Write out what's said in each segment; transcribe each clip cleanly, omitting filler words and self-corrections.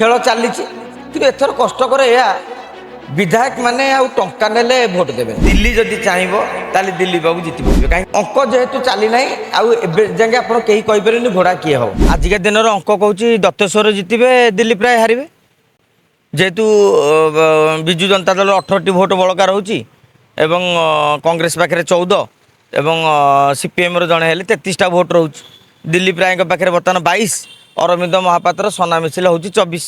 खेल चली कि एथर कष्टकर या विधायक माने आउ टंका नेले भोट देवे दिल्ली जदि चाहब ताले दिल्ली बाबू जीति पारे कहीं अंक जेहेतु चली ना आगे आप कहीं कहीपर घोड़ा किए हम आजिका दिन अंक कौच दत्तेश्वर जितबे दिल्ली प्राय हारे जेहेतु विजु जनता दल 18टी भोट बड़का रोचे एवं कांग्रेस पाखे 14 एवं सीपीएम जड़े 33टा भोट रोच दिल्ली प्राय पाखे बर्तमान 22 अरविंद महापात्र सोना मिसिल हूँ 24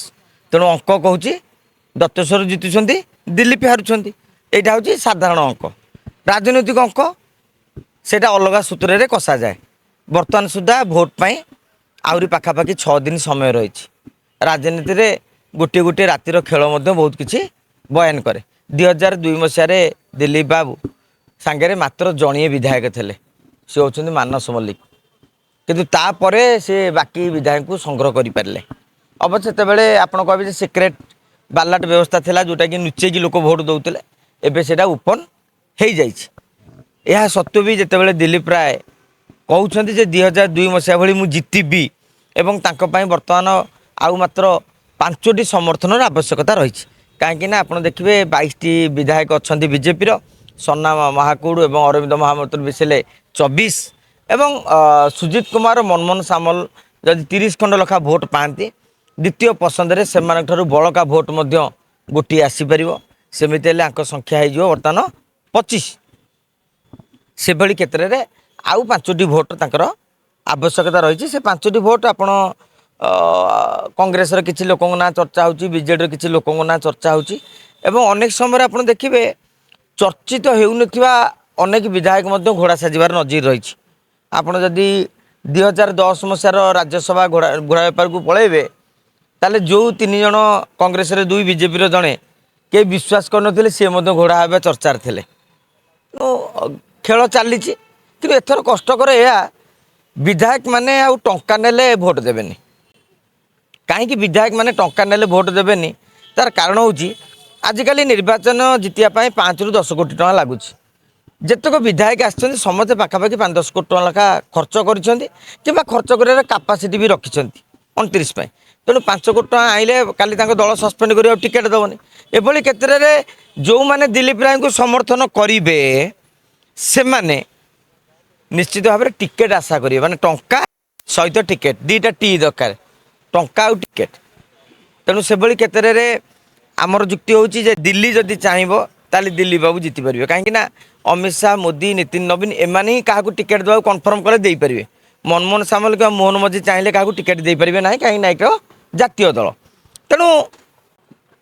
तेणु अंक कहूँ दत्तेश्वर जितुंट दिल्ली हारुंट यहाँ हूँ साधारण अंक राजनैतिक अंक से अलग सूत्र कषा जाए बर्तमान सुधा भोट पाई आहरी पाखापाखि 6 दिन समय रही राजनीति में गोटे गोटे रातिर खेल बहुत किसी बयान करे 2002 मसीह दिलीप बाबू सांगे मात्र जड़िए विधायक थे सी हूँ मानस मल्लिक किंतु तापर से बाकी विधायक को संग्रह करें अवश्य से आप कहे सिक्रेट बालाट व्यवस्था था जोटा कि नुचेक लोक भोट दौते एवं से ओपन हो जा सत्वे भी जिते दिलीप राय कहते 2002 मसीहा भली मुझे जितबी एवं बर्तमान आउ मात्र 5टी समर्थन आवश्यकता रही कहीं आप देखिए 22टी विधायक अच्छा बीजेपी सन्ना महाकूड़ और अरविंद महापात्र मिसिले 24 एवं सुजित कुमार मनमोहन सामल जदि 30 खंड लखा भोट पाती द्वितीय पसंद से बड़का भोट गोटे आसीपर सेमती संख्या हो बर्तमान 25 से भली क्षेत्र में आउ 5टी भोट तंकर आवश्यकता रही से 5टी भोट आपण कांग्रेस किसी लोक ना चर्चा हो बीजेडी किसी लोक ना चर्चा हो अनेक समय आप देखिए चर्चित होउनथिबा अनेक विधायक घोड़ा साजिबार नजीर रही आपड़ जदि 2010 मसीहार राज्यसभा घोड़ा बेपार को पलैबे ताले जो 3 जन कांग्रेस 2 बीजेपी जड़े के विश्वास करते सी घोड़ा हे चर्चार थे खेल चली कि एथर कष्टकर या विधायक माने आउ टंका नेले भोट देवेनि कहीं विधायक माने टंका नेले भोट देवेनि तार कारण हूँ आजिकल निर्वाचन जितियापाई 5 ରୁ 10 कोटी टका लगुच जितक विधायक आसछन्ति समस्ते पाखापाखि 5-10 कोटी टका लेखा खर्च करिसेंति किंबा खर्च कर कैपेसिटी भी रखिसेंति 29 पाई तेणु 5 कोटी टका आइले काली दल सस्पेंड कर टिकेट दबनी एभली क्षेत्र में जो मैंने दिलीप राय को समर्थन करेंगे से माने निश्चित भाव में टिकेट आशा करेंगे माने टंका सहित टिकेट 2टा टी दरकार टंका और टिकेट तेणु से भली क्षेत्र में आमर जुक्ति हूँ दिल्ली जदि चाहब ताले दिल्ली बाबू जीति पारे कहीं अमित शाह मोदी नितिन नवीन एमाने ही क्या टिकेट देवा कन्फर्म कले दे पारे मनमोहन सामल कि मोहन मझी चाहिए क्या टिकेट दे पारे ना कहीं ना एक जातीय दल तेणु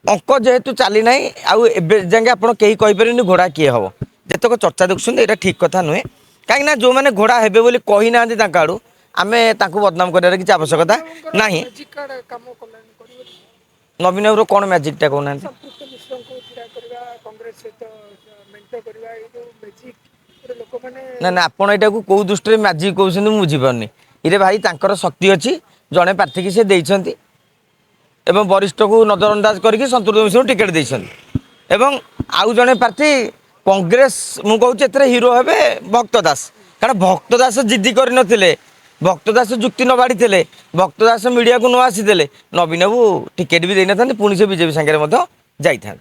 अंक जेहेतु चली ना आगे आप कहीं कहीपर घोड़ा किए हम जितक चर्चा देखुं यहाँ ठीक कथा नुहे कहीं जो मैंने घोड़ा हे बोली कही ना आड़ू आम बदनाम कर किसी आवश्यकता ना नवीन बाबू कौन मैजिकटा कहना ना ना आप कौ दृष्टि मैजिक कहते बुझीपारनी इरे भाई तांकर शक्ति अच्छी जड़े प्रार्थी की से देइछंती एवं वरिष्ठ को नजरअंदाज करके संतृप्त मिश्र टिकेट देइछंती एवं आउ जड़े प्रार्थी कांग्रेस मु कहूँ हीरो हे भक्त दास कारण भक्त दास जिद्दी कर नथिले भक्त दास जुक्ति न बाड़ी थे भक्त दास मीडिया को न आसी नवीन बाबू टिकेट भी देना था पुणी से बीजेपी सागर जाता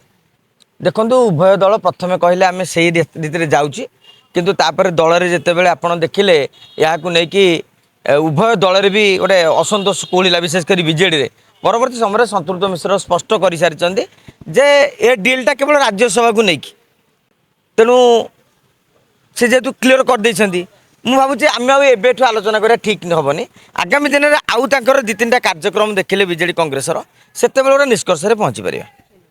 देखो उभय दल प्रथम कहले आम से रीति जाऊँगी किंतु तापर दल जिते आप देखिले या उभय दल भी गोटे असंतोष कोहला विशेषकर बीजेडी परवर्ती समय संतृप्त मिश्र स्पष्ट कर सारी जे ए डीलटा केवल राज्यसभा को लेकिन तेणु से जेहेतु क्लीयर कर देइछंती मु भावुँ आम एबेठू आलोचना करा ठीक हेनी आगामी दिन में आउ 2-3टा कार्यक्रम देखिले बीजेडी कांग्रेसर से गोटे निष्कर्ष पहुँची पारे।